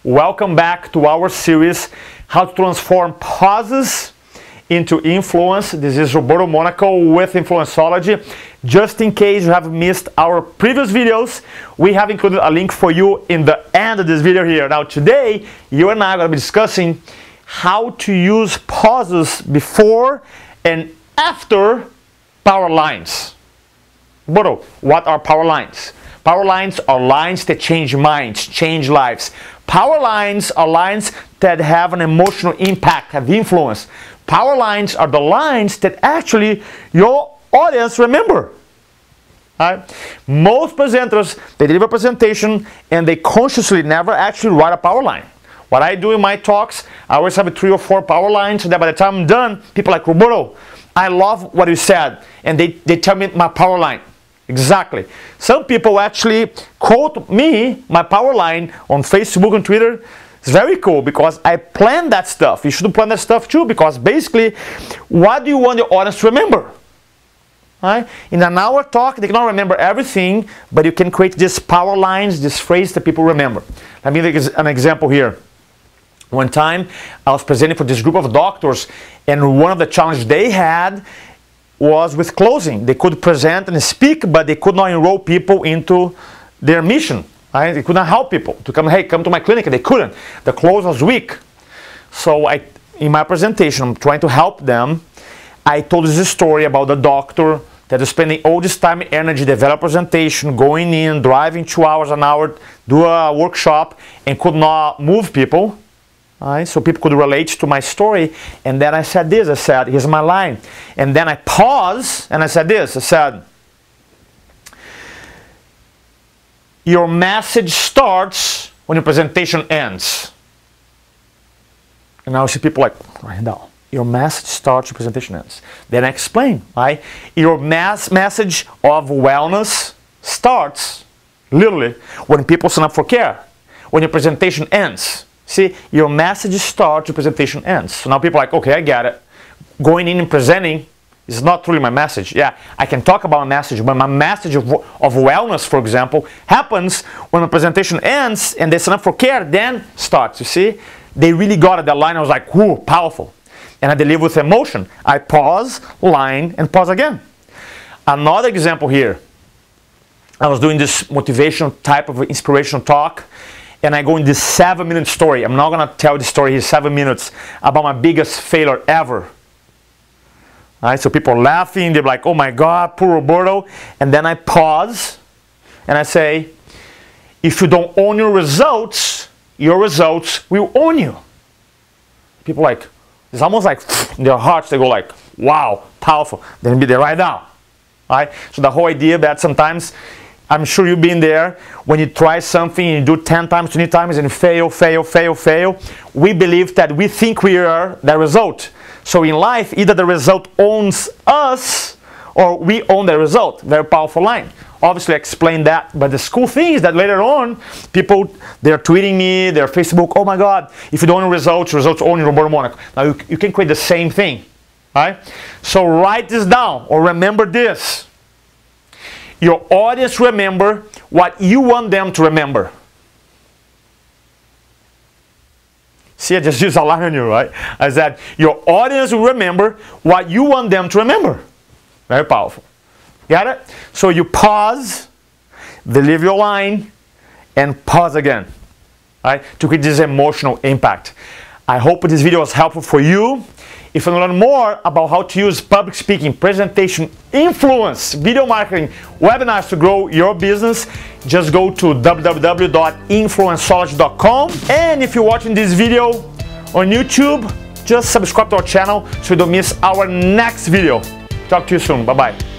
Welcome back to our series, How to Transform Pauses into Influence. This is Roberto Monaco with InfluenceOlogy. Just in case you have missed our previous videos, we have included a link for you in the end of this video here. Now today, you and I are going to be discussing how to use pauses before and after power lines. Roberto, what are power lines? Power lines are lines that change minds, change lives. Power lines are lines that have an emotional impact, have influence. Power lines are the lines that actually your audience remember. Right? Most presenters, they deliver a presentation and they consciously never actually write a power line. What I do in my talks, I always have 3 or 4 power lines so that by the time I'm done, people are like, Roberto, I love what you said. And they tell me my power line. Exactly. Some people actually quote me, my power line, on Facebook and Twitter. It's very cool because I plan that stuff. You should plan that stuff too, because basically, what do you want your audience to remember? Right? In an hour talk, they cannot remember everything, but you can create these power lines, this phrase that people remember. Let me give an example here. One time, I was presenting for this group of doctors, and one of the challenges they had was with closing. They could present and speak, but they could not enroll people into their mission. Right? They could not help people to come, hey, come to my clinic. They couldn't. The close was weak. So in my presentation, I'm trying to help them. I told this story about the doctor that is spending all this time and energy, develop a presentation, going in, driving 2 hours an hour, do a workshop, and could not move people. Right? So people could relate to my story. And then I said this, I said, here's my line. And then I paused and I said this, I said, your message starts when your presentation ends. And now I see people like, write it down. Your message starts, your presentation ends. Then I explain, right? Your message of wellness starts, literally, when people sign up for care, when your presentation ends. See, your message starts, your presentation ends. So now people are like, okay, I get it. Going in and presenting is not truly my message. Yeah, I can talk about a message, but my message of wellness, for example, happens when the presentation ends and they sign up for care, then starts. You see, they really got it. That line, I was like, whoo, powerful. And I deliver with emotion. I pause, line, and pause again. Another example here. I was doing this motivational type of inspirational talk, and I go in this 7-minute story. I'm not going to tell the story here 7 minutes about my biggest failure ever. All right, so people are laughing. They're like, oh my God, poor Roberto. And then I pause and I say, if you don't own your results will own you. People like, it's almost like in their hearts, they go like, wow, powerful. Then they write down. All right? So the whole idea that sometimes, I'm sure you've been there, when you try something and you do 10 times, 20 times and you fail, we believe that we think we are the result. So in life, either the result owns us or we own the result. Very powerful line. Obviously, I explained that, but the cool thing is that later on, people, they're tweeting me, they're Facebook, oh my God, if you don't own results own you, Roberto Monaco. Now you can create the same thing. Right? So write this down or remember this. Your audience remember what you want them to remember. See, I just used a line on you, right? I said, your audience will remember what you want them to remember. Very powerful. Got it? So you pause, deliver your line, and pause again, right? To create this emotional impact. I hope this video was helpful for you. If you want to learn more about how to use public speaking, presentation, influence, video marketing, webinars to grow your business, just go to www.influenceology.com. And if you're watching this video on YouTube, just subscribe to our channel so you don't miss our next video. Talk to you soon. Bye-bye.